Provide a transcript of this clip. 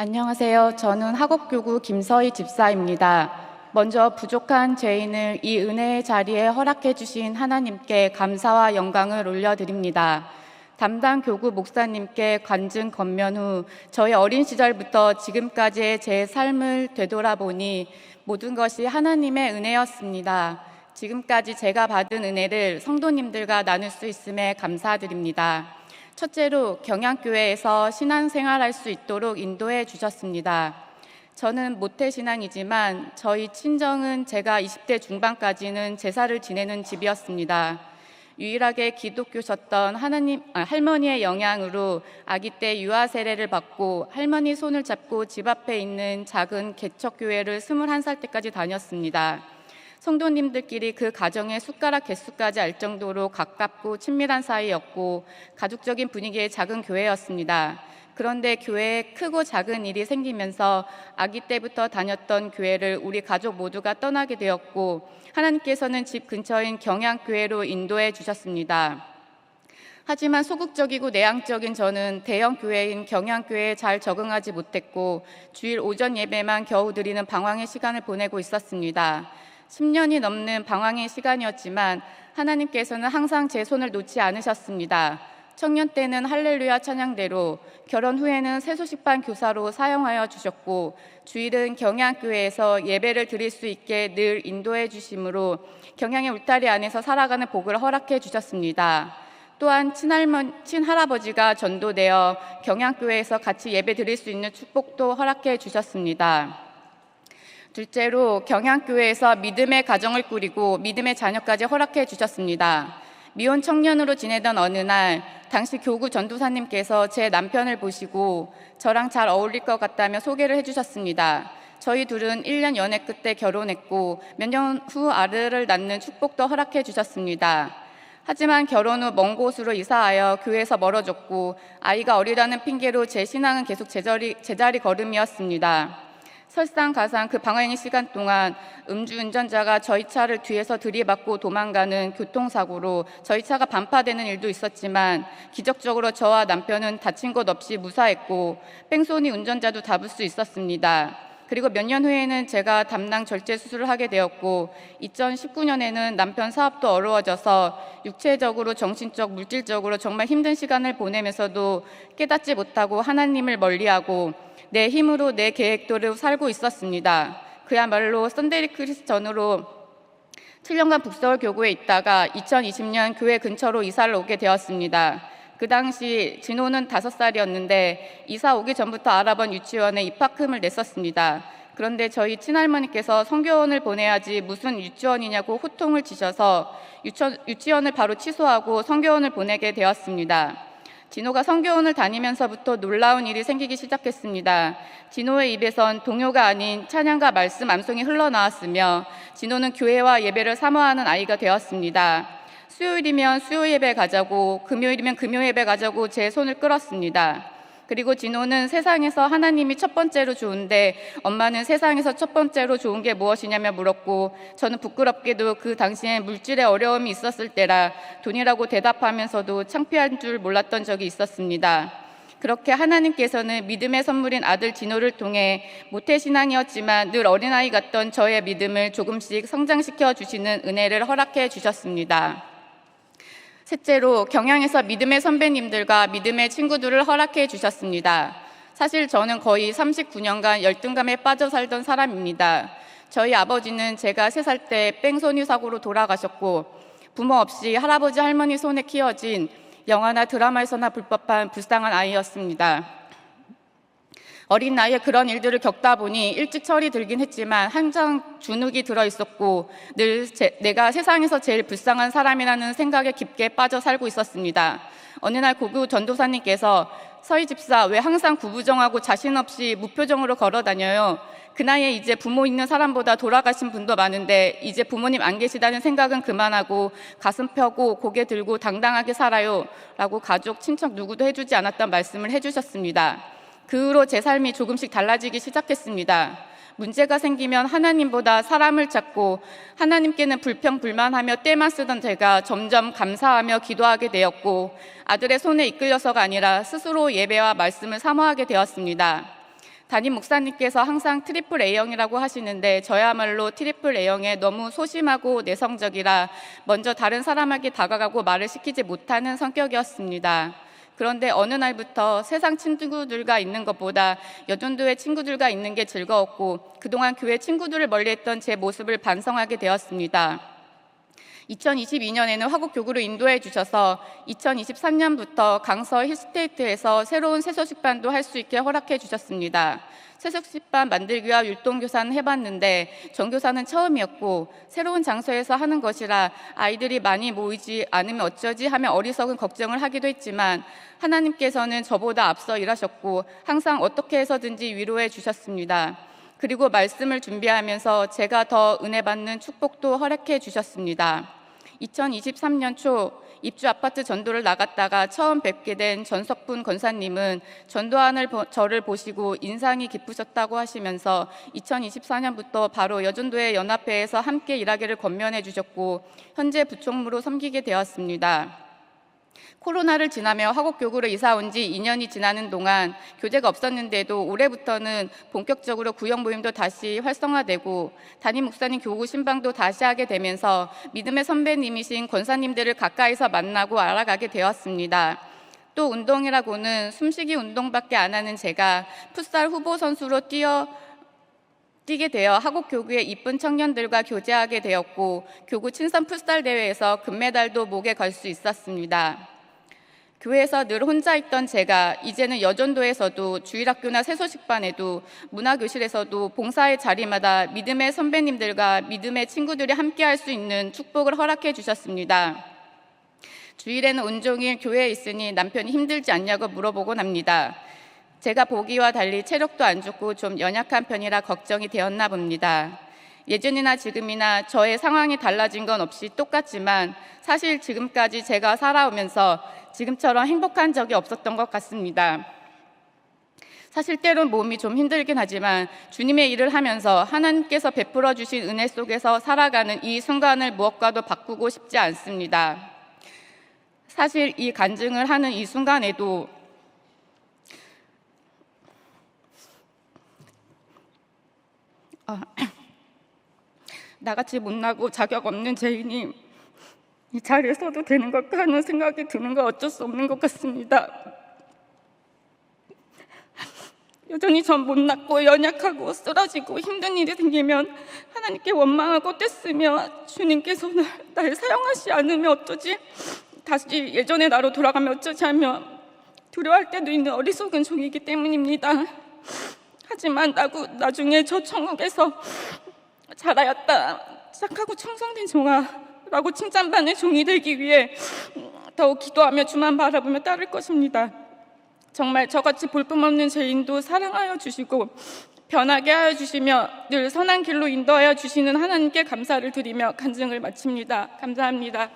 안녕하세요. 저는 하곡교구 김서희 집사입니다. 먼저 부족한 죄인을 이 은혜의 자리에 허락해 주신 하나님께 감사와 영광을 올려드립니다. 담당 교구 목사님께 관증 건면 후 저의 어린 시절부터 지금까지의 제 삶을 되돌아보니 모든 것이 하나님의 은혜였습니다. 지금까지 제가 받은 은혜를 성도님들과 나눌 수 있음에 감사드립니다. 첫째로 경양교회에서 신앙생활할 수 있도록 인도해 주셨습니다. 저는 모태신앙이지만 저희 친정은 제가 20대 중반까지는 제사를 지내는 집이었습니다. 유일하게 기독교셨던 할머니의 영향으로 아기 때 유아 세례를 받고 할머니 손을 잡고 집 앞에 있는 작은 개척교회를 21살 때까지 다녔습니다. 성도님들끼리 그 가정의 숟가락 개수까지 알 정도로 가깝고 친밀한 사이였고 가족적인 분위기의 작은 교회였습니다. 그런데 교회에 크고 작은 일이 생기면서 아기 때부터 다녔던 교회를 우리 가족 모두가 떠나게 되었고 하나님께서는 집 근처인 경양교회로 인도해 주셨습니다. 하지만 소극적이고 내향적인 저는 대형 교회인 경양교회에 잘 적응하지 못했고 주일 오전 예배만 겨우 드리는 방황의 시간을 보내고 있었습니다. 10년이 넘는 방황의 시간이었지만 하나님께서는 항상 제 손을 놓지 않으셨습니다. 청년 때는 할렐루야 찬양대로, 결혼 후에는 세소식반 교사로 사용하여 주셨고 주일은 경양교회에서 예배를 드릴 수 있게 늘 인도해 주심으로 경양의 울타리 안에서 살아가는 복을 허락해 주셨습니다. 또한 친할아버지가 전도되어 경양교회에서 같이 예배 드릴 수 있는 축복도 허락해 주셨습니다. 둘째로 경양교회에서 믿음의 가정을 꾸리고 믿음의 자녀까지 허락해 주셨습니다. 미혼 청년으로 지내던 어느 날 당시 교구 전도사님께서 제 남편을 보시고 저랑 잘 어울릴 것 같다며 소개를 해주셨습니다. 저희 둘은 1년 연애 끝에 결혼했고 몇 년 후 아들을 낳는 축복도 허락해 주셨습니다. 하지만 결혼 후 먼 곳으로 이사하여 교회에서 멀어졌고 아이가 어리다는 핑계로 제 신앙은 계속 제자리 걸음이었습니다. 설상가상 그 방황의 시간 동안 음주운전자가 저희 차를 뒤에서 들이받고 도망가는 교통사고로 저희 차가 반파되는 일도 있었지만 기적적으로 저와 남편은 다친 것 없이 무사했고 뺑소니 운전자도 잡을 수 있었습니다. 그리고 몇 년 후에는 제가 담낭 절제 수술을 하게 되었고 2019년에는 남편 사업도 어려워져서 육체적으로 정신적 물질적으로 정말 힘든 시간을 보내면서도 깨닫지 못하고 하나님을 멀리하고 내 힘으로 내 계획대로 살고 있었습니다. 그야말로 썬데이 크리스천으로 7년간 북서울 교구에 있다가 2020년 교회 근처로 이사를 오게 되었습니다. 그 당시 진호는 5살이었는데 이사 오기 전부터 알아본 유치원에 입학금을 냈었습니다. 그런데 저희 친할머니께서 성교원을 보내야지 무슨 유치원이냐고 호통을 치셔서 유치원을 바로 취소하고 성교원을 보내게 되었습니다. 진호가 성교원을 다니면서부터 놀라운 일이 생기기 시작했습니다. 진호의 입에선 동요가 아닌 찬양과 말씀 암송이 흘러나왔으며 진호는 교회와 예배를 사모하는 아이가 되었습니다. 수요일이면 수요 예배 가자고 금요일이면 금요 예배 가자고 제 손을 끌었습니다. 그리고 진호는 세상에서 하나님이 첫 번째로 좋은데 엄마는 세상에서 첫 번째로 좋은 게 무엇이냐며 물었고 저는 부끄럽게도 그 당시에 물질에 어려움이 있었을 때라 돈이라고 대답하면서도 창피한 줄 몰랐던 적이 있었습니다. 그렇게 하나님께서는 믿음의 선물인 아들 진호를 통해 모태신앙이었지만 늘 어린아이 같던 저의 믿음을 조금씩 성장시켜 주시는 은혜를 허락해 주셨습니다. 셋째로 경양에서 믿음의 선배님들과 믿음의 친구들을 허락해 주셨습니다. 사실 저는 거의 39년간 열등감에 빠져 살던 사람입니다. 저희 아버지는 제가 3살 때 뺑소니 사고로 돌아가셨고 부모 없이 할아버지 할머니 손에 키워진 영화나 드라마에서나 볼 법한 불쌍한 아이였습니다. 어린 나이에 그런 일들을 겪다 보니 일찍 철이 들긴 했지만 항상 주눅이 들어있었고 늘 내가 세상에서 제일 불쌍한 사람이라는 생각에 깊게 빠져 살고 있었습니다. 어느 날 고교 전도사님께서 서희 집사 왜 항상 구부정하고 자신 없이 무표정으로 걸어 다녀요? 그 나이에 이제 부모 있는 사람보다 돌아가신 분도 많은데 이제 부모님 안 계시다는 생각은 그만하고 가슴 펴고 고개 들고 당당하게 살아요 라고 가족, 친척 누구도 해주지 않았던 말씀을 해주셨습니다. 그 후로 제 삶이 조금씩 달라지기 시작했습니다. 문제가 생기면 하나님보다 사람을 찾고 하나님께는 불평불만하며 떼만 쓰던 제가 점점 감사하며 기도하게 되었고 아들의 손에 이끌려서가 아니라 스스로 예배와 말씀을 사모하게 되었습니다. 담임 목사님께서 항상 트리플 A형이라고 하시는데 저야말로 트리플 A형에 너무 소심하고 내성적이라 먼저 다른 사람에게 다가가고 말을 시키지 못하는 성격이었습니다. 그런데 어느 날부터 세상 친구들과 있는 것보다 여전도회 친구들과 있는 게 즐거웠고 그동안 교회 친구들을 멀리했던 제 모습을 반성하게 되었습니다. 2022년에는 화곡교구로 인도해 주셔서 2023년부터 강서 힐스테이트에서 새로운 새소식반도 할 수 있게 허락해 주셨습니다. 새소식반 만들기와 율동교사는 해봤는데 전교사는 처음이었고 새로운 장소에서 하는 것이라 아이들이 많이 모이지 않으면 어쩌지 하며 어리석은 걱정을 하기도 했지만 하나님께서는 저보다 앞서 일하셨고 항상 어떻게 해서든지 위로해 주셨습니다. 그리고 말씀을 준비하면서 제가 더 은혜 받는 축복도 허락해 주셨습니다. 2023년 초 입주 아파트 전도를 나갔다가 처음 뵙게 된 전석분 권사님은 전도하는 저를 보시고 인상이 깊으셨다고 하시면서 2024년부터 바로 여전도회 연합회에서 함께 일하기를 권면해 주셨고 현재 부총무로 섬기게 되었습니다. 코로나를 지나며 화곡교구로 이사 온 지 2년이 지나는 동안 교제가 없었는데도 올해부터는 본격적으로 구역 모임도 다시 활성화되고 담임 목사님 교구 신방도 다시 하게 되면서 믿음의 선배님이신 권사님들을 가까이서 만나고 알아가게 되었습니다. 또 운동이라고는 숨쉬기 운동밖에 안 하는 제가 풋살 후보 선수로 뛰게 되어 화곡교구의 이쁜 청년들과 교제하게 되었고 교구 친선 풋살 대회에서 금메달도 목에 걸 수 있었습니다. 교회에서 늘 혼자 있던 제가 이제는 여전도에서도 주일학교나 새소식반에도 문화교실에서도 봉사의 자리마다 믿음의 선배님들과 믿음의 친구들이 함께할 수 있는 축복을 허락해 주셨습니다. 주일에는 온종일 교회에 있으니 남편이 힘들지 않냐고 물어보곤 합니다. 제가 보기와 달리 체력도 안 좋고 좀 연약한 편이라 걱정이 되었나 봅니다. 예전이나 지금이나 저의 상황이 달라진 건 없이 똑같지만 사실 지금까지 제가 살아오면서 지금처럼 행복한 적이 없었던 것 같습니다. 사실 때론 몸이 좀 힘들긴 하지만 주님의 일을 하면서 하나님께서 베풀어 주신 은혜 속에서 살아가는 이 순간을 무엇과도 바꾸고 싶지 않습니다. 사실 이 간증을 하는 이 순간에도 나같이 못나고 자격 없는 죄인이 이 자리에 서도 되는 걸까 하는 생각이 드는 건 어쩔 수 없는 것 같습니다. 여전히 전 못났고 연약하고 쓰러지고 힘든 일이 생기면 하나님께 원망하고 떼쓰며 주님께서 날 사용하지 않으면 어쩌지? 다시 예전의 나로 돌아가면 어쩌지 하며 두려워할 때도 있는 어리석은 종이기 때문입니다. 하지만 나중에 저 천국에서 잘하였다, 착하고 충성된 종아 라고 칭찬받는 종이 되기 위해 더욱 기도하며 주만 바라보며 따를 것입니다. 정말 저같이 볼품없는 죄인도 사랑하여 주시고 변하게 하여 주시며 늘 선한 길로 인도하여 주시는 하나님께 감사를 드리며 간증을 마칩니다. 감사합니다.